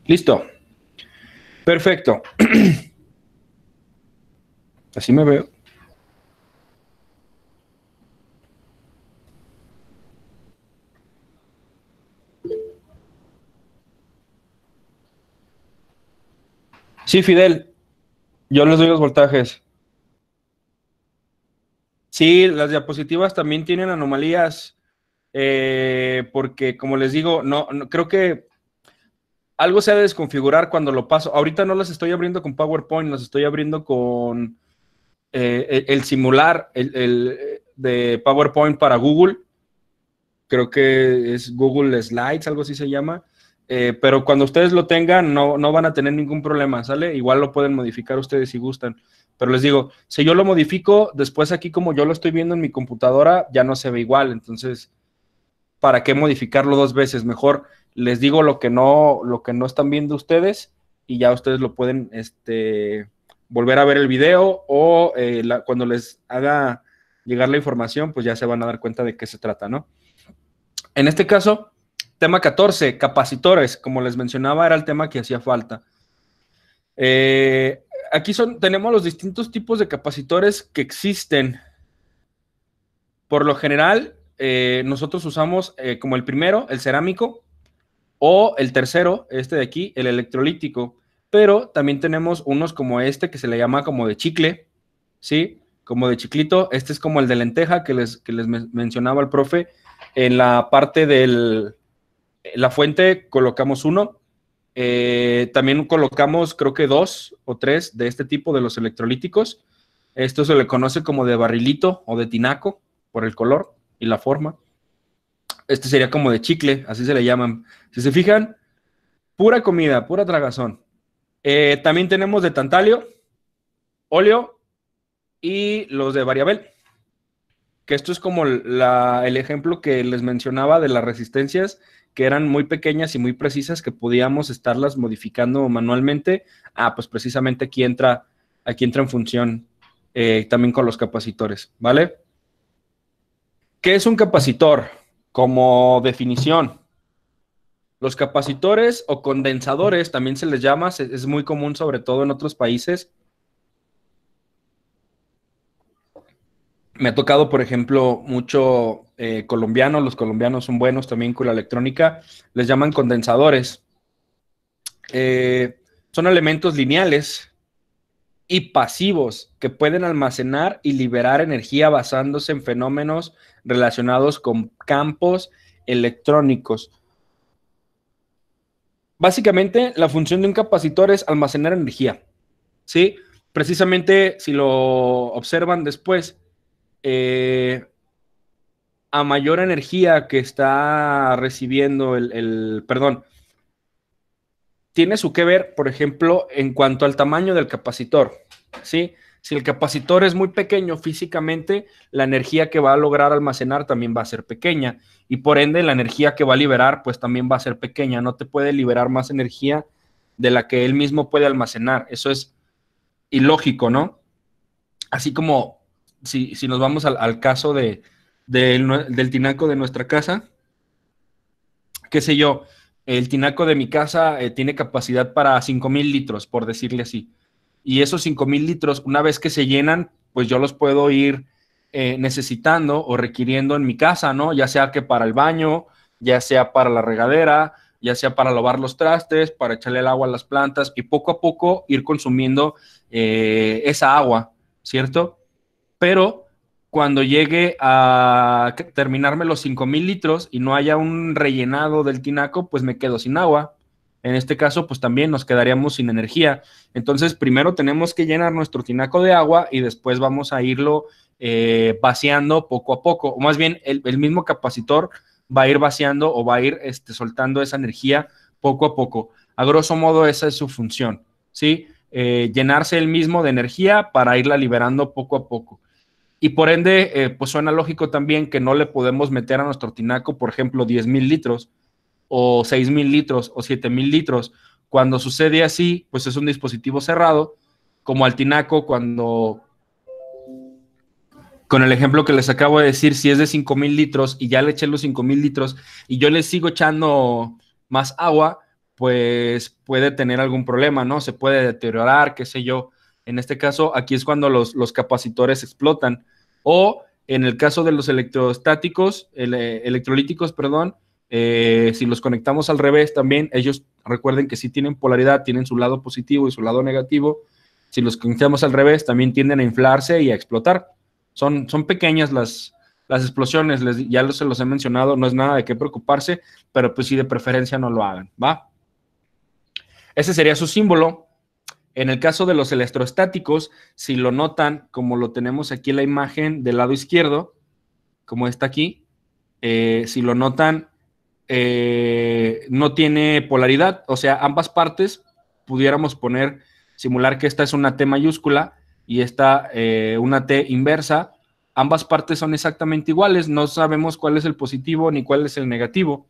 Listo. Perfecto. Así me veo. Sí, Fidel, yo les doy los voltajes. Sí, las diapositivas también tienen anomalías, porque como les digo, creo que algo se ha de desconfigurar cuando lo paso. Ahorita no las estoy abriendo con PowerPoint, las estoy abriendo con el simular de PowerPoint para Google. Creo que es Google Slides, algo así se llama. Pero cuando ustedes lo tengan, no van a tener ningún problema, ¿sale? Igual lo pueden modificar ustedes si gustan. Pero les digo, si yo lo modifico, después aquí como yo lo estoy viendo en mi computadora, ya no se ve igual. Entonces, ¿para qué modificarlo dos veces? Mejor les digo lo que no están viendo ustedes y ya ustedes lo pueden volver a ver el video o cuando les haga llegar la información, pues ya se van a dar cuenta de qué se trata, ¿no? En este caso, tema 14, capacitores, como les mencionaba, era el tema que hacía falta. Aquí tenemos los distintos tipos de capacitores que existen. Por lo general, nosotros usamos como el primero, el cerámico, o el tercero, este de aquí, el electrolítico. Pero también tenemos unos como este que se le llama como de chicle, ¿sí? Como de chiclito. Este es como el de lenteja que les mencionaba el profe. En la parte de la fuente colocamos uno. También colocamos creo que 2 o 3 de este tipo de los electrolíticos. Esto se le conoce como de barrilito o de tinaco por el color y la forma. Este sería como de chicle, así se le llaman. Si se fijan, pura comida, pura tragazón. También tenemos de tantalio, óleo y los de variabel, que esto es como el ejemplo que les mencionaba de las resistencias, que eran muy pequeñas y muy precisas, que podíamos estarlas modificando manualmente. Pues precisamente aquí entra en función también con los capacitores, ¿vale? ¿Qué es un capacitor? Como definición, los capacitores o condensadores también se les llama, es muy común sobre todo en otros países. Me ha tocado, por ejemplo, mucho colombiano, los colombianos son buenos también con la electrónica, les llaman condensadores. Son elementos lineales y pasivos que pueden almacenar y liberar energía basándose en fenómenos relacionados con campos electrónicos. Básicamente, la función de un capacitor es almacenar energía, ¿sí? Precisamente, si lo observan después, a mayor energía que está recibiendo perdón, tiene su que ver, por ejemplo, en cuanto al tamaño del capacitor, ¿sí? Si el capacitor es muy pequeño físicamente, la energía que va a lograr almacenar también va a ser pequeña y por ende la energía que va a liberar pues también va a ser pequeña, no te puede liberar más energía de la que él mismo puede almacenar, eso es ilógico, ¿no? Así como si nos vamos al caso del tinaco de nuestra casa, qué sé yo, el tinaco de mi casa tiene capacidad para 5,000 litros, por decirle así. Y esos 5,000 litros, una vez que se llenan, pues yo los puedo ir necesitando o requiriendo en mi casa, ¿no? Ya sea que para el baño, ya sea para la regadera, ya sea para lavar los trastes, para echarle el agua a las plantas y poco a poco ir consumiendo esa agua, ¿cierto? Pero cuando llegue a terminarme los 5,000 litros y no haya un rellenado del tinaco, pues me quedo sin agua. En este caso, pues también nos quedaríamos sin energía. Entonces, primero tenemos que llenar nuestro tinaco de agua y después vamos a irlo vaciando poco a poco. O más bien, el mismo capacitor va a ir vaciando o va a ir soltando esa energía poco a poco. A grosso modo, esa es su función, ¿sí? Llenarse el mismo de energía para irla liberando poco a poco. Y por ende, pues suena lógico también que no le podemos meter a nuestro tinaco, por ejemplo, 10,000 litros o 6,000 litros o 7,000 litros. Cuando sucede así, pues es un dispositivo cerrado, como al tinaco cuando, con el ejemplo que les acabo de decir, si es de 5,000 litros y ya le eché los 5,000 litros y yo le sigo echando más agua, pues puede tener algún problema, ¿no? Se puede deteriorar, qué sé yo. En este caso, aquí es cuando los capacitores explotan. O en el caso de los electrostáticos, electrolíticos, perdón, si los conectamos al revés también, ellos recuerden que sí tienen polaridad, tienen su lado positivo y su lado negativo. Si los conectamos al revés, también tienden a inflarse y a explotar. Son pequeñas las explosiones, ya se los he mencionado, no es nada de qué preocuparse, pero pues sí, de preferencia no lo hagan, ¿va? Ese sería su símbolo. En el caso de los electrostáticos, si lo notan, como lo tenemos aquí en la imagen del lado izquierdo, como está aquí, si lo notan, no tiene polaridad, o sea, ambas partes pudiéramos simular que esta es una T mayúscula y esta una T inversa. Ambas partes son exactamente iguales, no sabemos cuál es el positivo ni cuál es el negativo,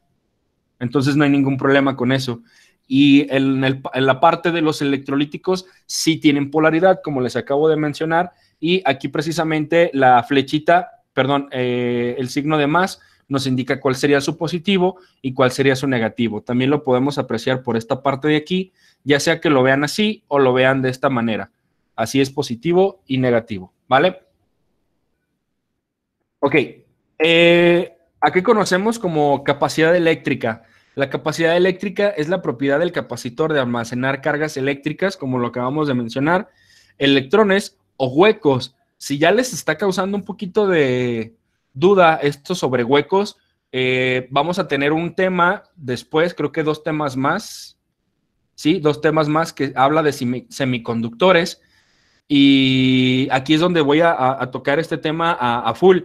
entonces no hay ningún problema con eso. Y en la parte de los electrolíticos sí tienen polaridad, como les acabo de mencionar, y aquí precisamente la flechita, perdón, el signo de más nos indica cuál sería su positivo y cuál sería su negativo. También lo podemos apreciar por esta parte de aquí, ya sea que lo vean así o lo vean de esta manera. Así es positivo y negativo, ¿vale? Ok. ¿A qué conocemos como capacidad eléctrica? La capacidad eléctrica es la propiedad del capacitor de almacenar cargas eléctricas, como lo acabamos de mencionar, electrones o huecos. Si ya les está causando un poquito de duda esto sobre huecos, vamos a tener un tema después, creo que dos temas más, ¿sí? Dos temas más que habla de semiconductores. Y aquí es donde voy a tocar este tema a full.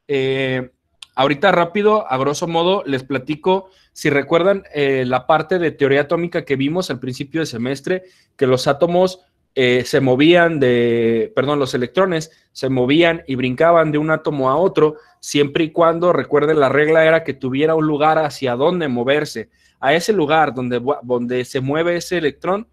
Eh, Ahorita rápido, a grosso modo, les platico, si recuerdan la parte de teoría atómica que vimos al principio de semestre, que los átomos se movían los electrones se movían y brincaban de un átomo a otro, siempre y cuando, recuerden, la regla era que tuviera un lugar hacia donde moverse. A ese lugar donde se mueve ese electrón,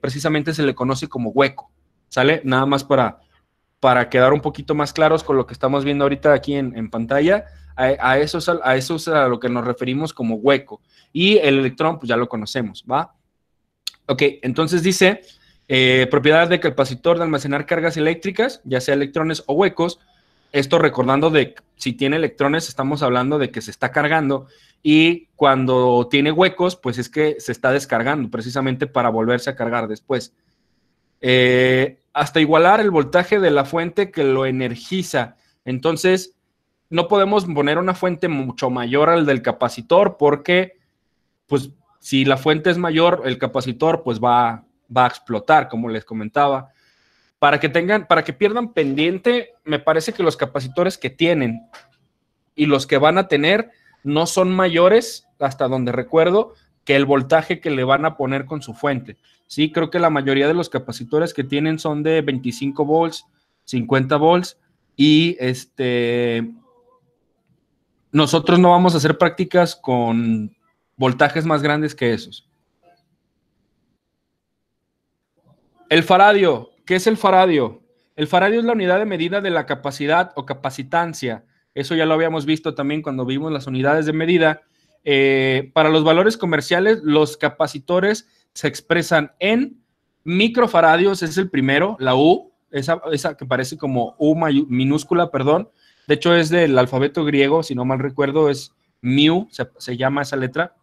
precisamente se le conoce como hueco. ¿Sale? Nada más para quedar un poquito más claros con lo que estamos viendo ahorita aquí en pantalla. A eso es a lo que nos referimos como hueco. Y el electrón, pues ya lo conocemos, ¿va? Ok, entonces dice, propiedad de capacitor de almacenar cargas eléctricas, ya sea electrones o huecos. Esto recordando de si tiene electrones, estamos hablando de que se está cargando, y cuando tiene huecos, pues es que se está descargando, precisamente para volverse a cargar después. Hasta igualar el voltaje de la fuente que lo energiza. Entonces, no podemos poner una fuente mucho mayor al del capacitor porque, pues, si la fuente es mayor, el capacitor, pues, va a explotar, como les comentaba. Para que pierdan pendiente, me parece que los capacitores que tienen y los que van a tener no son mayores, hasta donde recuerdo, que el voltaje que le van a poner con su fuente. Sí, creo que la mayoría de los capacitores que tienen son de 25 volts, 50 volts, y nosotros no vamos a hacer prácticas con voltajes más grandes que esos. El faradio, ¿qué es el faradio? El faradio es la unidad de medida de la capacidad o capacitancia. Eso ya lo habíamos visto también cuando vimos las unidades de medida. Para los valores comerciales, los capacitores se expresan en microfaradios, es el primero, la U, esa que parece como U minúscula, perdón. De hecho, es del alfabeto griego, si no mal recuerdo, es mu, se llama esa letra.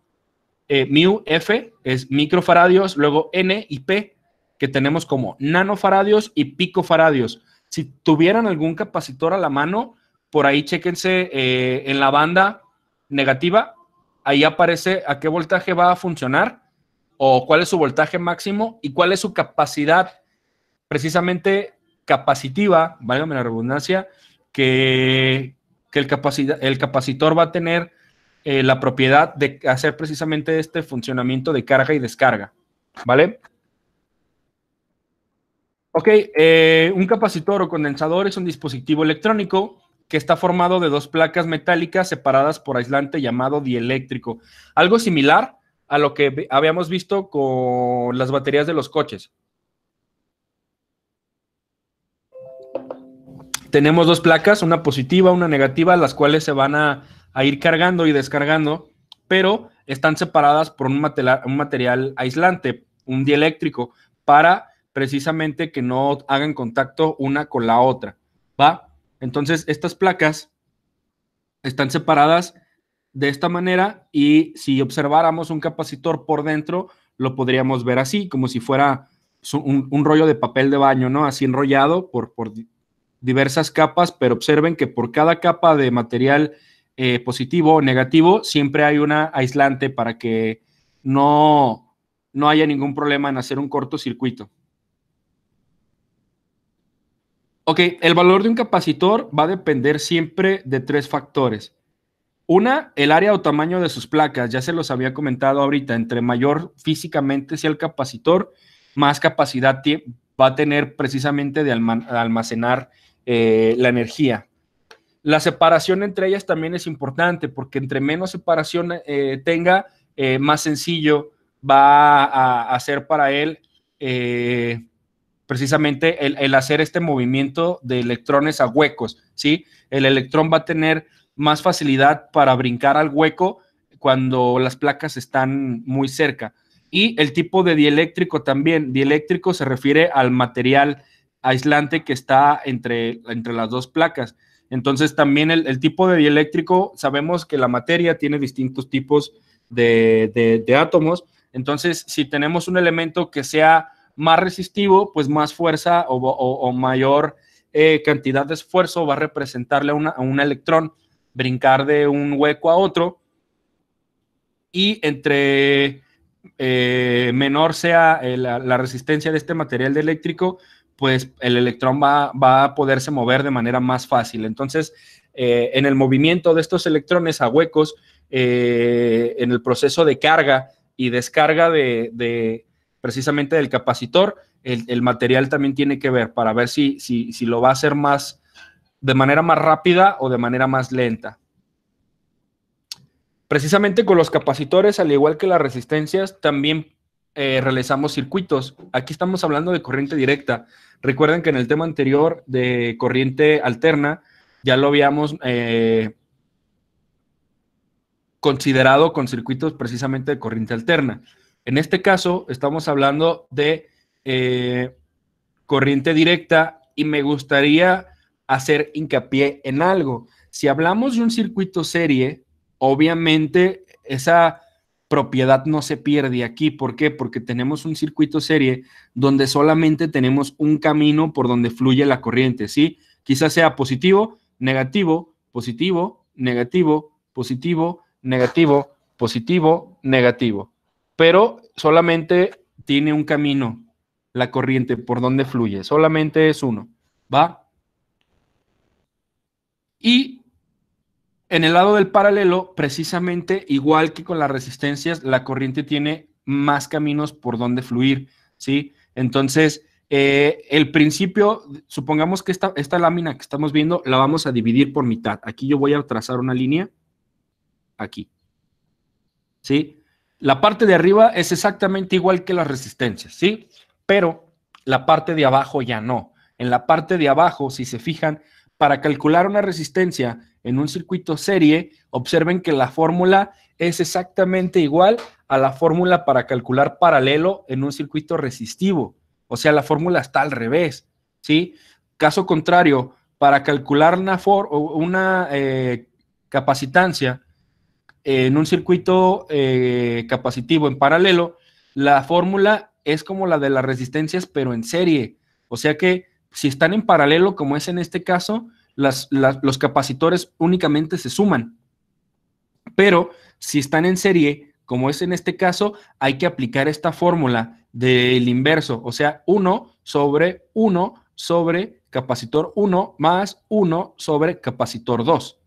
Mu, F, es microfaradios, luego N y P, que tenemos como nanofaradios y picofaradios. Si tuvieran algún capacitor a la mano, por ahí chéquense en la banda negativa, ahí aparece a qué voltaje va a funcionar o cuál es su voltaje máximo y cuál es su capacidad precisamente capacitiva, válgame la redundancia, que el capacitor va a tener la propiedad de hacer precisamente este funcionamiento de carga y descarga, ¿vale? Ok, un capacitor o condensador es un dispositivo electrónico que está formado de dos placas metálicas separadas por aislante llamado dieléctrico. Algo similar a lo que habíamos visto con las baterías de los coches. Tenemos dos placas, una positiva, una negativa, las cuales se van a ir cargando y descargando pero están separadas por un material aislante, un dieléctrico, para precisamente que no hagan contacto una con la otra, ¿va? Entonces, estas placas están separadas de esta manera y si observáramos un capacitor por dentro, lo podríamos ver así, como si fuera un rollo de papel de baño, ¿no? Así enrollado por diversas capas, pero observen que por cada capa de material positivo o negativo, siempre hay una aislante para que no haya ningún problema en hacer un cortocircuito. Ok, el valor de un capacitor va a depender siempre de 3 factores. Una, el área o tamaño de sus placas, ya se los había comentado ahorita, entre mayor físicamente sea el capacitor, más capacidad va a tener precisamente de almacenar la energía. La separación entre ellas también es importante porque entre menos separación tenga, más sencillo va a ser para él precisamente el hacer este movimiento de electrones a huecos, ¿sí? El electrón va a tener más facilidad para brincar al hueco cuando las placas están muy cerca. Y el tipo de dieléctrico también. Dieléctrico se refiere al material aislante que está entre las dos placas. Entonces, también el tipo de dieléctrico, sabemos que la materia tiene distintos tipos de átomos. Entonces, si tenemos un elemento que sea más resistivo, pues más fuerza o mayor cantidad de esfuerzo va a representarle a un electrón brincar de un hueco a otro. Y entre menor sea la resistencia de este material dieléctrico, pues el electrón va a poderse mover de manera más fácil. Entonces, en el movimiento de estos electrones a huecos, en el proceso de carga y descarga precisamente del capacitor, el material también tiene que ver para ver si lo va a hacer de manera más rápida o de manera más lenta. Precisamente con los capacitores, al igual que las resistencias, también realizamos circuitos. Aquí estamos hablando de corriente directa. Recuerden que en el tema anterior de corriente alterna ya lo habíamos considerado con circuitos precisamente de corriente alterna. En este caso, estamos hablando de corriente directa y me gustaría hacer hincapié en algo. Si hablamos de un circuito serie, obviamente esa propiedad no se pierde aquí. ¿Por qué? Porque tenemos un circuito serie donde solamente tenemos un camino por donde fluye la corriente, ¿sí? Quizás sea positivo, negativo, positivo, negativo, positivo, negativo, positivo, negativo. Pero solamente tiene un camino la corriente por donde fluye. Solamente es uno, ¿va? Y en el lado del paralelo, precisamente igual que con las resistencias, la corriente tiene más caminos por donde fluir, ¿sí? Entonces, el principio, supongamos que esta lámina que estamos viendo la vamos a dividir por mitad. Aquí yo voy a trazar una línea, aquí, ¿sí? La parte de arriba es exactamente igual que las resistencias, ¿sí? Pero la parte de abajo ya no. En la parte de abajo, si se fijan, para calcular una resistencia en un circuito serie, observen que la fórmula es exactamente igual a la fórmula para calcular paralelo en un circuito resistivo. O sea, la fórmula está al revés, ¿sí? Caso contrario, para calcular una capacitancia en un circuito capacitivo en paralelo, la fórmula es como la de las resistencias, pero en serie. O sea que si están en paralelo, como es en este caso, los capacitores únicamente se suman. Pero si están en serie, como es en este caso, hay que aplicar esta fórmula del inverso. O sea, 1 sobre 1 sobre capacitor 1 más 1 sobre capacitor 2.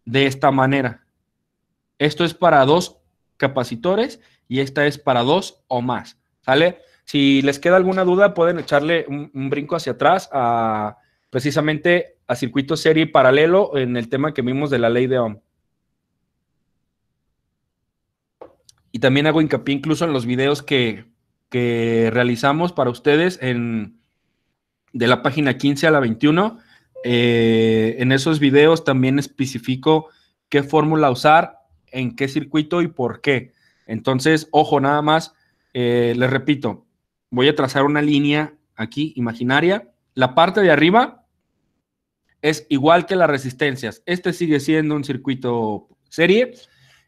De esta manera. Esto es para 2 capacitores y esta es para 2 o más, ¿sale? Si les queda alguna duda, pueden echarle un brinco hacia atrás precisamente a circuito serie y paralelo en el tema que vimos de la ley de Ohm. Y también hago hincapié incluso en los videos que realizamos para ustedes de la página 15 a la 21. En esos videos también especifico qué fórmula usar en qué circuito y por qué. Entonces, ojo, nada más, les repito, voy a trazar una línea aquí imaginaria. La parte de arriba es igual que las resistencias. Este sigue siendo un circuito serie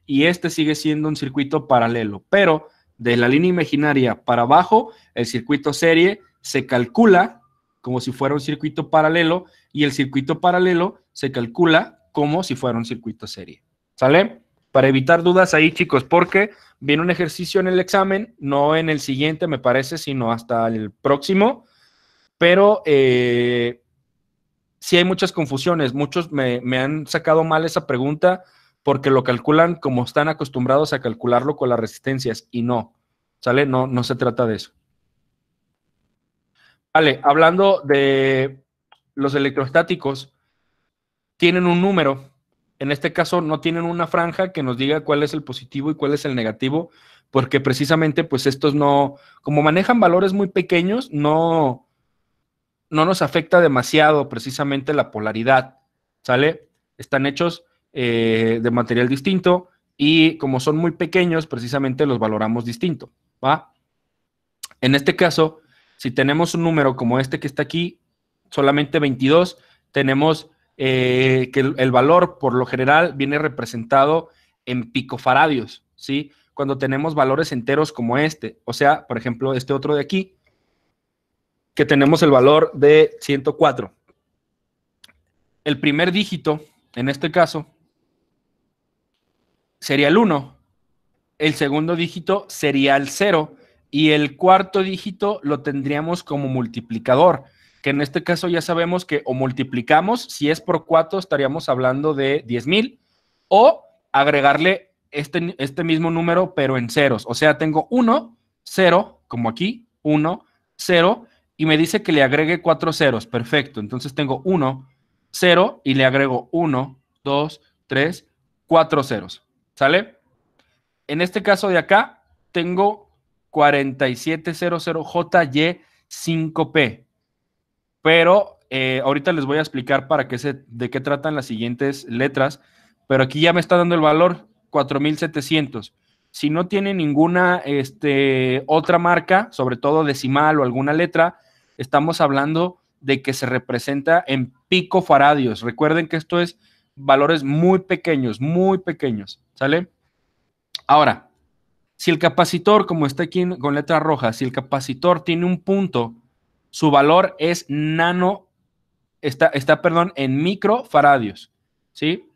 y este sigue siendo un circuito paralelo, pero de la línea imaginaria para abajo, el circuito serie se calcula como si fuera un circuito paralelo y el circuito paralelo se calcula como si fuera un circuito serie. ¿Sale? Para evitar dudas ahí, chicos, porque viene un ejercicio en el examen, no en el siguiente, me parece, sino hasta el próximo, pero sí hay muchas confusiones. Muchos me han sacado mal esa pregunta porque lo calculan como están acostumbrados a calcularlo con las resistencias y no, ¿sale? No, no se trata de eso. Vale, hablando de los electrostáticos, tienen un número. En este caso no tienen una franja que nos diga cuál es el positivo y cuál es el negativo, porque precisamente pues estos no, como manejan valores muy pequeños, no nos afecta demasiado precisamente la polaridad, ¿sale? Están hechos de material distinto y como son muy pequeños, precisamente los valoramos distinto, ¿va? En este caso, si tenemos un número como este que está aquí, solamente 22, tenemos que el valor por lo general viene representado en picofaradios, ¿sí? Cuando tenemos valores enteros como este, o sea, por ejemplo, este otro de aquí, que tenemos el valor de 104. El primer dígito, en este caso, sería el 1, el segundo dígito sería el 0 y el cuarto dígito lo tendríamos como multiplicador, que en este caso ya sabemos que o multiplicamos, si es por 4 estaríamos hablando de 10,000, o agregarle este mismo número pero en ceros, o sea, tengo 1, 0, como aquí, 1, 0, y me dice que le agregue 4 ceros, perfecto, entonces tengo 1, 0 y le agrego 1, 2, 3, 4 ceros, ¿sale? En este caso de acá, tengo 4700JY5P, pero ahorita les voy a explicar de qué tratan las siguientes letras, pero aquí ya me está dando el valor 4700. Si no tiene ninguna otra marca, sobre todo decimal o alguna letra, estamos hablando de que se representa en picofaradios. Recuerden que esto es valores muy pequeños, ¿sale? Ahora, si el capacitor, como está aquí con letra roja, si el capacitor tiene un punto, su valor es perdón, en microfaradios, ¿sí?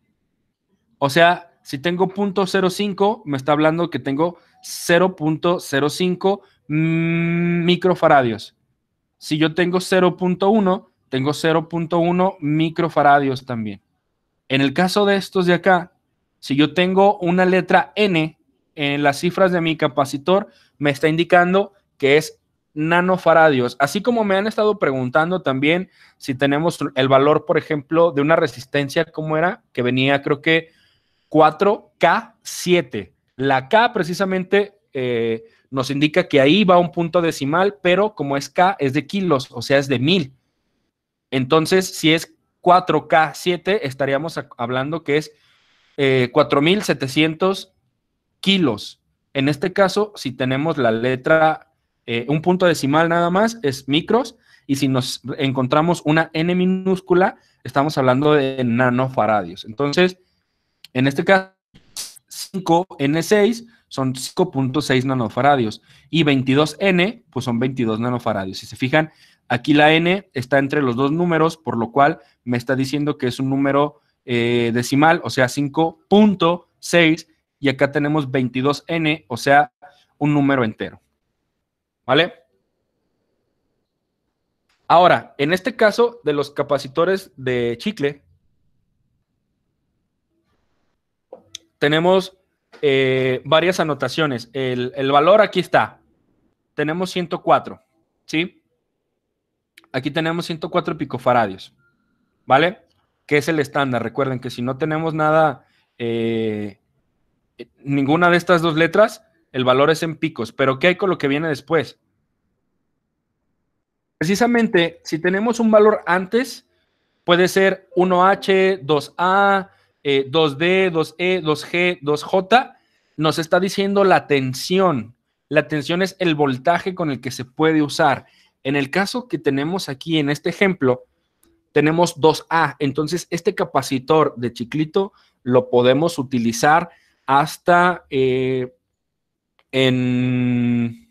O sea, si tengo 0.05, me está hablando que tengo 0.05 microfaradios. Si yo tengo 0.1, tengo 0.1 microfaradios también. En el caso de estos de acá, si yo tengo una letra N en las cifras de mi capacitor, me está indicando que es nanofaradios. Así como me han estado preguntando también si tenemos el valor, por ejemplo, de una resistencia, ¿cómo era? Que venía, creo que 4K7. La K precisamente nos indica que ahí va un punto decimal, pero como es K, es de kilos, o sea, es de 1000. Entonces, si es 4K7, estaríamos hablando que es 4,700 kilos. En este caso, si tenemos la letra, un punto decimal nada más, es micros, y si nos encontramos una N minúscula, estamos hablando de nanofaradios. Entonces, en este caso, 5N6 son 5.6 nanofaradios y 22N pues son 22 nanofaradios. Si se fijan, aquí la N está entre los dos números, por lo cual me está diciendo que es un número decimal, o sea, 5.6, y acá tenemos 22N, o sea, un número entero. ¿Vale? Ahora, en este caso de los capacitores de chicle, tenemos varias anotaciones. El valor aquí está. Tenemos 104, ¿sí? Aquí tenemos 104 picofaradios, ¿vale? Que es el estándar. Recuerden que si no tenemos nada, ninguna de estas dos letras, el valor es en picos. Pero ¿qué hay con lo que viene después? Precisamente, si tenemos un valor antes, puede ser 1H, 2A, 2D, 2E, 2G, 2J, nos está diciendo la tensión. La tensión es el voltaje con el que se puede usar. En el caso que tenemos aquí en este ejemplo, tenemos 2A. Entonces, este capacitor de Chiclito lo podemos utilizar hasta en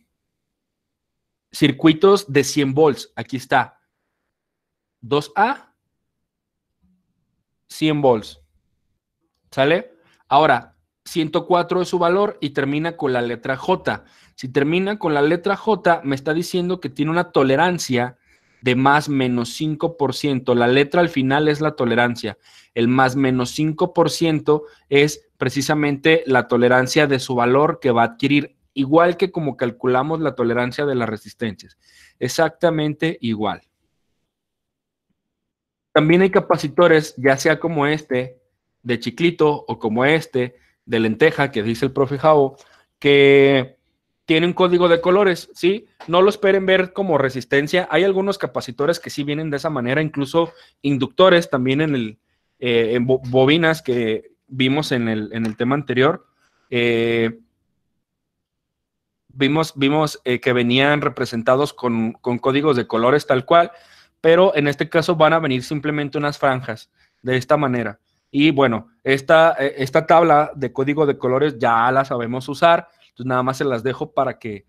circuitos de 100 volts. Aquí está. 2A, 100 volts. ¿Sale? Ahora, 104 es su valor y termina con la letra J. Si termina con la letra J, me está diciendo que tiene una tolerancia de más menos 5%. La letra al final es la tolerancia. El más menos 5% es precisamente la tolerancia de su valor que va a adquirir, igual que como calculamos la tolerancia de las resistencias. Exactamente igual. También hay capacitores, ya sea como este de Chiclito o como este de lenteja, que dice el profe Javo, que tiene un código de colores, ¿sí? No lo esperen ver como resistencia. Hay algunos capacitores que sí vienen de esa manera, incluso inductores también en bobinas que vimos en el tema anterior. Vimos que venían representados con códigos de colores tal cual, pero en este caso van a venir simplemente unas franjas de esta manera. Y bueno, esta tabla de código de colores ya la sabemos usar, entonces nada más se las dejo para que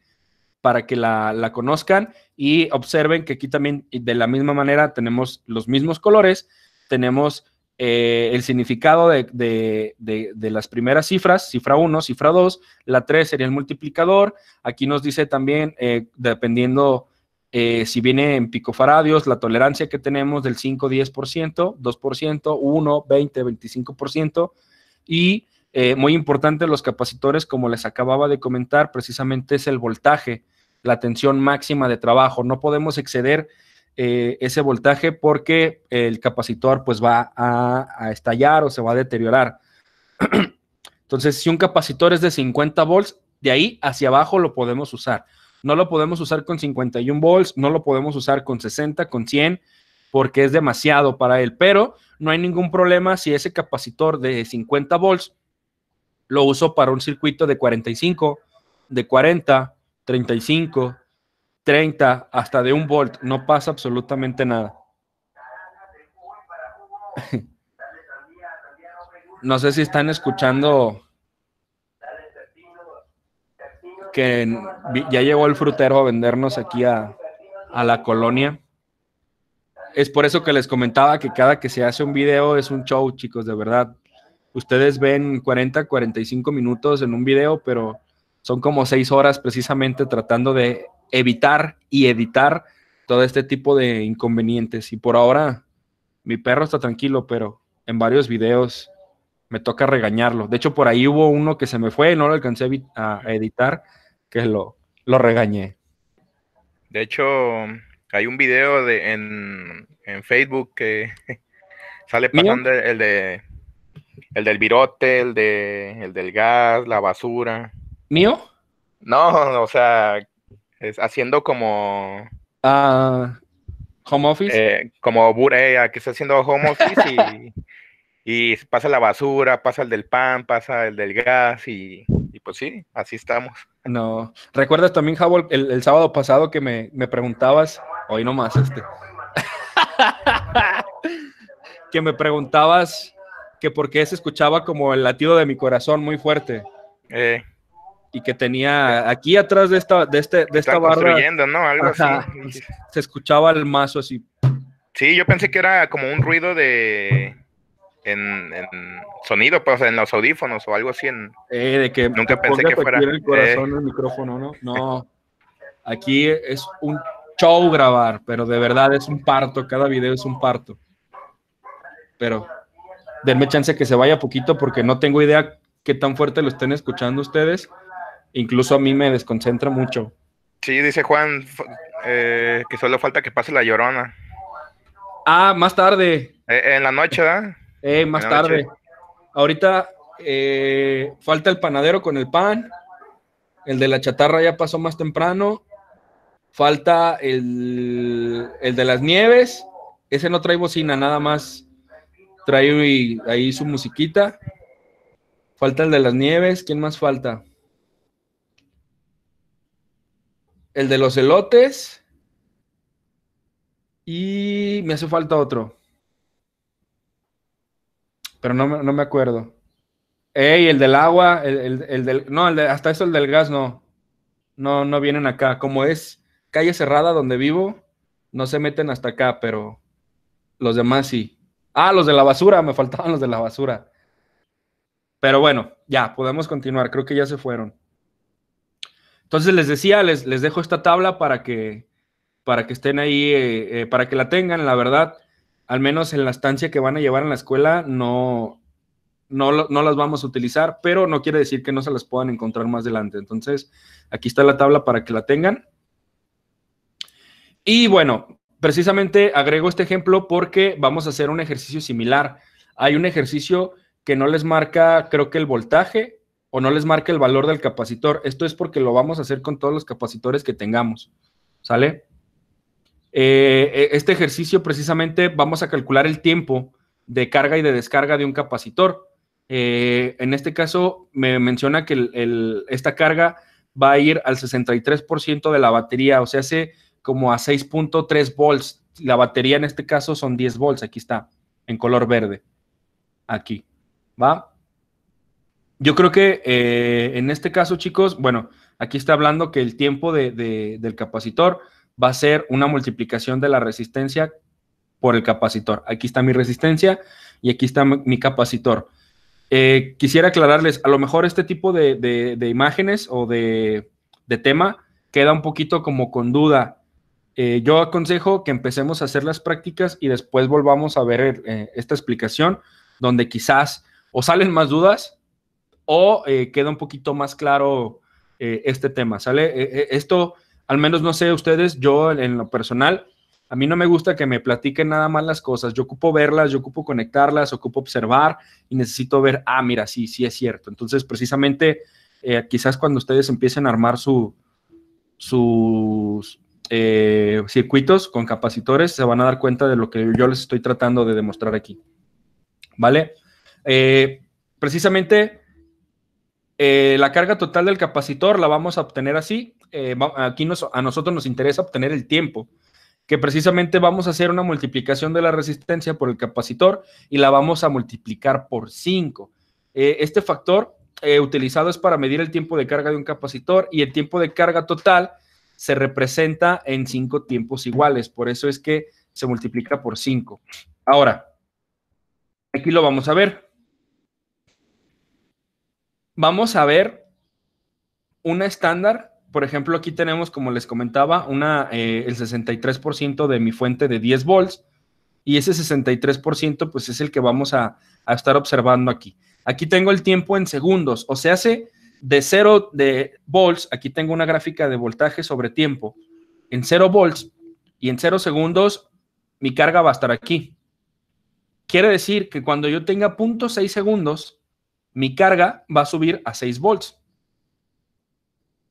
la conozcan y observen que aquí también de la misma manera tenemos los mismos colores, tenemos el significado de las primeras cifras, cifra 1, cifra 2, la 3 sería el multiplicador, aquí nos dice también, dependiendo si viene en picofaradios, la tolerancia que tenemos del 5, 10%, 2%, 1, 20, 25%, y muy importante los capacitores, como les acababa de comentar, precisamente es el voltaje, la tensión máxima de trabajo, no podemos exceder ese voltaje porque el capacitor pues va a estallar o se va a deteriorar. Entonces, si un capacitor es de 50 volts, de ahí hacia abajo lo podemos usar. No lo podemos usar con 51 volts, no lo podemos usar con 60, con 100, porque es demasiado para él, pero no hay ningún problema si ese capacitor de 50 volts lo uso para un circuito de 45, de 40, 35, 30, hasta de 1 volt, no pasa absolutamente nada. No sé si están escuchando que ya llegó el frutero a vendernos aquí a la colonia. Es por eso que les comentaba que cada que se hace un video es un show, chicos, de verdad. Ustedes ven 40, 45 minutos en un video, pero son como 6 horas precisamente tratando de evitar y editar todo este tipo de inconvenientes. Y por ahora, mi perro está tranquilo, pero en varios videos me toca regañarlo. De hecho, por ahí hubo uno que se me fue, no lo alcancé a editar, que lo regañé. De hecho, hay un video en Facebook que sale pasando el del virote, el del gas, la basura. ¿Mío? No, o sea, haciendo como home office. como que está haciendo home office y pasa la basura, pasa el del pan, pasa el del gas y pues sí, así estamos. No. ¿Recuerdas también, Javo, el sábado pasado que me preguntabas, hoy nomás que me preguntabas que por qué se escuchaba como el latido de mi corazón muy fuerte? Y que tenía aquí atrás de esta barra, construyendo, ¿no? Algo ajá, así. Se escuchaba el mazo así. Sí, yo pensé que era como un ruido en sonido, pues en los audífonos o algo así. De que nunca pensé que fuera el corazón el micrófono, ¿no? No, aquí es un show grabar, pero de verdad es un parto, cada video es un parto. Pero denme chance que se vaya poquito porque no tengo idea qué tan fuerte lo estén escuchando ustedes. Incluso a mí me desconcentra mucho. Sí, dice Juan que solo falta que pase la Llorona. Ah, más tarde. En la noche, ¿verdad? Más tarde. Ahorita falta el panadero con el pan. El de la chatarra ya pasó más temprano. Falta el de las nieves. Ese no trae bocina, nada más trae ahí su musiquita. Falta el de las nieves. ¿Quién más falta? El de los elotes. Y me hace falta otro. Pero no me acuerdo. Ey, el del agua, no, hasta eso el del gas no. No vienen acá. Como es calle cerrada donde vivo, no se meten hasta acá, pero los demás sí. Ah, los de la basura, me faltaban los de la basura. Pero bueno, ya, podemos continuar. Creo que ya se fueron. Entonces les decía, les dejo esta tabla para que estén ahí, para que la tengan, la verdad, al menos en la estancia que van a llevar en la escuela, no las vamos a utilizar, pero no quiere decir que no se las puedan encontrar más adelante. Entonces, aquí está la tabla para que la tengan. Y bueno, precisamente agrego este ejemplo porque vamos a hacer un ejercicio similar. Hay un ejercicio que no les marca, creo que el voltaje, o no les marca el valor del capacitor. Esto es porque lo vamos a hacer con todos los capacitores que tengamos, ¿sale? Este ejercicio precisamente vamos a calcular el tiempo de carga y de descarga de un capacitor. En este caso me menciona que esta carga va a ir al 63% de la batería, o sea, hace como a 6.3 volts. La batería en este caso son 10 volts, aquí está, en color verde. Aquí, ¿va? Yo creo que en este caso, chicos, bueno, aquí está hablando que el tiempo del capacitor va a ser una multiplicación de la resistencia por el capacitor. Aquí está mi resistencia y aquí está mi capacitor. Quisiera aclararles, a lo mejor este tipo de imágenes o de tema queda un poquito como con duda. Yo aconsejo que empecemos a hacer las prácticas y después volvamos a ver esta explicación, donde quizás o salen más dudas o queda un poquito más claro este tema, ¿sale? Esto, al menos no sé ustedes, yo en lo personal, a mí no me gusta que me platiquen nada más las cosas. Yo ocupo verlas, yo ocupo conectarlas, ocupo observar y necesito ver, mira, sí es cierto. Entonces, precisamente, quizás cuando ustedes empiecen a armar sus circuitos con capacitores, se van a dar cuenta de lo que yo les estoy tratando de demostrar aquí. ¿Vale? Precisamente, la carga total del capacitor la vamos a obtener así. Aquí a nosotros nos interesa obtener el tiempo, que precisamente vamos a hacer una multiplicación de la resistencia por el capacitor y la vamos a multiplicar por 5. Este factor utilizado es para medir el tiempo de carga de un capacitor y el tiempo de carga total se representa en 5 tiempos iguales. Por eso es que se multiplica por 5. Ahora, aquí lo vamos a ver. Vamos a ver una estándar. Por ejemplo, aquí tenemos, como les comentaba, el 63% de mi fuente de 10 volts y ese 63% pues es el que vamos a estar observando aquí. Aquí tengo el tiempo en segundos, o sea, de 0 de volts, aquí tengo una gráfica de voltaje sobre tiempo, en 0 volts y en 0 segundos mi carga va a estar aquí. Quiere decir que cuando yo tenga 0.6 segundos, mi carga va a subir a 6 volts.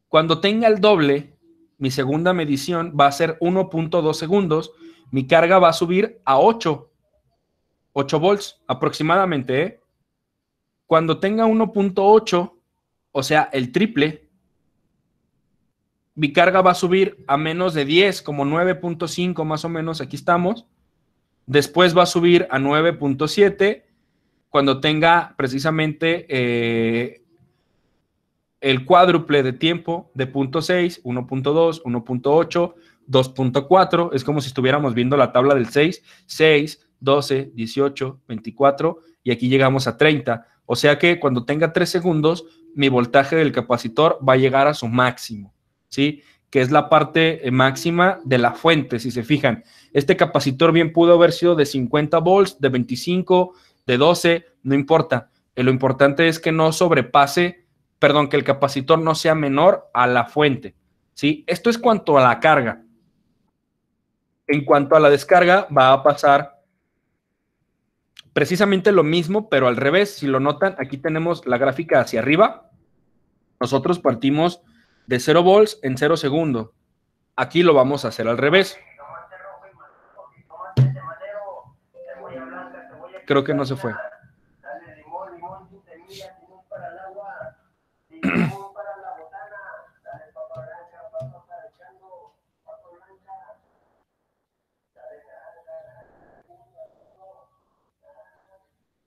Cuando tenga el doble, mi segunda medición va a ser 1.2 segundos, mi carga va a subir a 8 volts aproximadamente, ¿eh? Cuando tenga 1.8, o sea, el triple, mi carga va a subir a menos de 10, como 9.5 más o menos, aquí estamos. Después va a subir a 9.7 cuando tenga precisamente el cuádruple de tiempo de 0.6, 1.2, 1.8, 2.4. Es como si estuviéramos viendo la tabla del 6, 12, 18, 24 y aquí llegamos a 30. O sea que cuando tenga 3 segundos, mi voltaje del capacitor va a llegar a su máximo, ¿sí? Que es la parte máxima de la fuente, si se fijan. Este capacitor bien pudo haber sido de 50 volts, de 25, de 12, no importa. Lo importante es que no sobrepase, que el capacitor no sea menor a la fuente, ¿sí? Esto es cuanto a la carga. En cuanto a la descarga, va a pasar precisamente lo mismo, pero al revés. Si lo notan, aquí tenemos la gráfica hacia arriba. Nosotros partimos de 0 volts en 0 segundos. Aquí lo vamos a hacer al revés. creo que no se fue.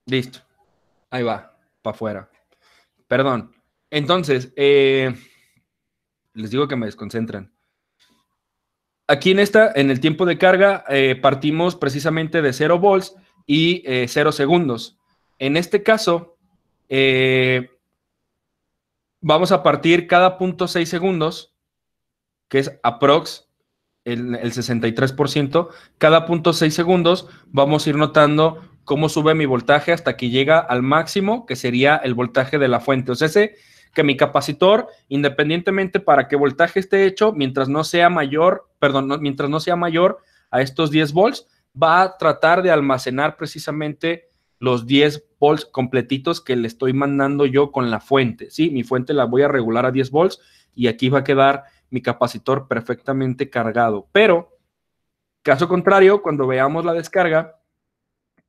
Listo. Ahí va, para afuera. Perdón. Entonces, les digo que me desconcentran. Aquí en el tiempo de carga, partimos precisamente de 0 volts y 0 segundos. En este caso, vamos a partir cada 0.6 segundos, que es aprox el 63%. Cada 0.6 segundos vamos a ir notando cómo sube mi voltaje hasta que llega al máximo, que sería el voltaje de la fuente. O sea, que mi capacitor, independientemente para qué voltaje esté hecho, mientras no sea mayor a estos 10 volts, va a tratar de almacenar precisamente los 10 volts completitos que le estoy mandando yo con la fuente, ¿sí? Mi fuente la voy a regular a 10 volts y aquí va a quedar mi capacitor perfectamente cargado. Pero, caso contrario, cuando veamos la descarga,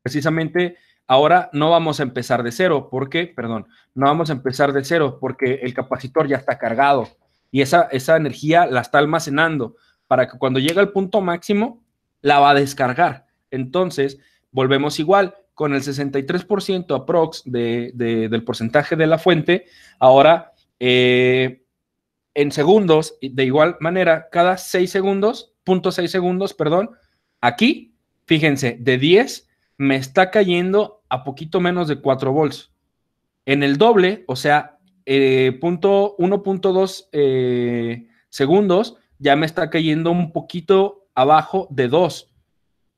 precisamente ahora no vamos a empezar de cero. ¿Por qué? Perdón, no vamos a empezar de cero porque el capacitor ya está cargado y esa energía la está almacenando para que cuando llegue al punto máximo la va a descargar. Entonces, volvemos igual con el 63% aprox del porcentaje de la fuente. Ahora, en segundos, de igual manera, cada 6 segundos, 0.6 segundos, perdón, aquí, fíjense, de 10 me está cayendo a poquito menos de 4 volts. En el doble, o sea, 1.2 segundos, ya me está cayendo un poquito abajo de 2.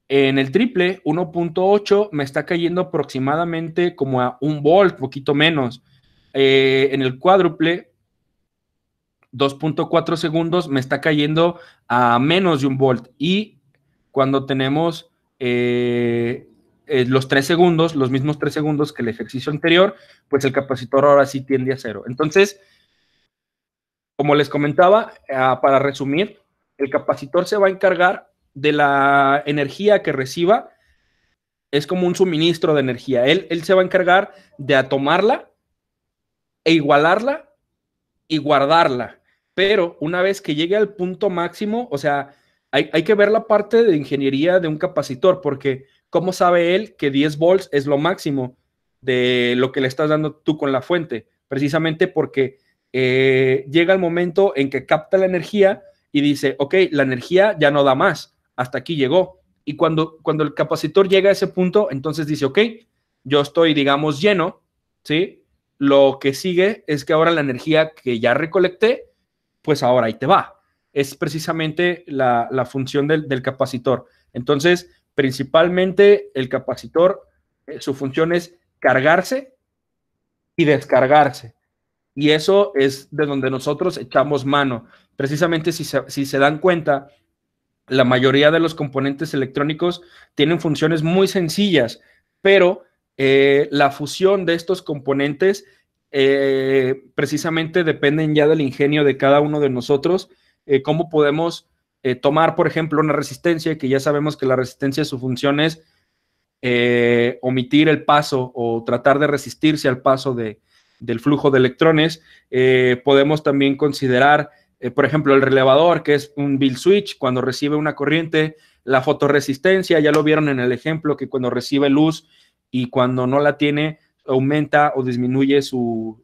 En el triple, 1.8 me está cayendo aproximadamente como a 1 volt, poquito menos. En el cuádruple, 2.4 segundos me está cayendo a menos de 1 volt. Y cuando tenemos los 3 segundos, los mismos 3 segundos que el ejercicio anterior, pues el capacitor ahora sí tiende a 0. Entonces, como les comentaba, para resumir, el capacitor se va a encargar de la energía que reciba. Es como un suministro de energía. Él se va a encargar de tomarla e igualarla y guardarla. Pero una vez que llegue al punto máximo, o sea, hay que ver la parte de ingeniería de un capacitor, porque ¿cómo sabe él que 10 volts es lo máximo de lo que le estás dando tú con la fuente? Precisamente porque llega el momento en que capta la energía y dice, ok, la energía ya no da más, hasta aquí llegó. Y cuando el capacitor llega a ese punto, entonces dice, ok, yo estoy, digamos, lleno, ¿sí? Lo que sigue es que ahora la energía que ya recolecté, pues ahora ahí te va. Es precisamente la función del capacitor. Entonces, principalmente el capacitor, su función es cargarse y descargarse. Y eso es de donde nosotros echamos mano. Precisamente si se dan cuenta, la mayoría de los componentes electrónicos tienen funciones muy sencillas, pero la fusión de estos componentes precisamente dependen ya del ingenio de cada uno de nosotros. Cómo podemos tomar, por ejemplo, una resistencia, que ya sabemos que la resistencia, su función es omitir el paso o tratar de resistirse al paso del flujo de electrones. Podemos también considerar, por ejemplo, el relevador, que es un Bill switch, cuando recibe una corriente. La fotorresistencia, ya lo vieron en el ejemplo, que cuando recibe luz y cuando no la tiene, aumenta o disminuye su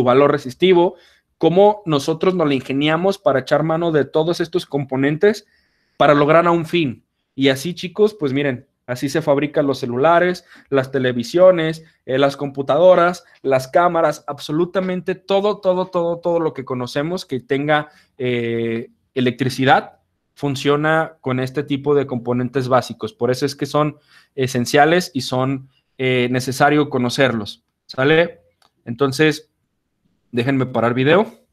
valor resistivo. Cómo nosotros nos la ingeniamos para echar mano de todos estos componentes para lograr a un fin. Y así, chicos, pues miren, así se fabrican los celulares, las televisiones, las computadoras, las cámaras, absolutamente todo lo que conocemos que tenga electricidad funciona con este tipo de componentes básicos. Por eso es que son esenciales y son necesario conocerlos. ¿Sale? Entonces, déjenme parar video.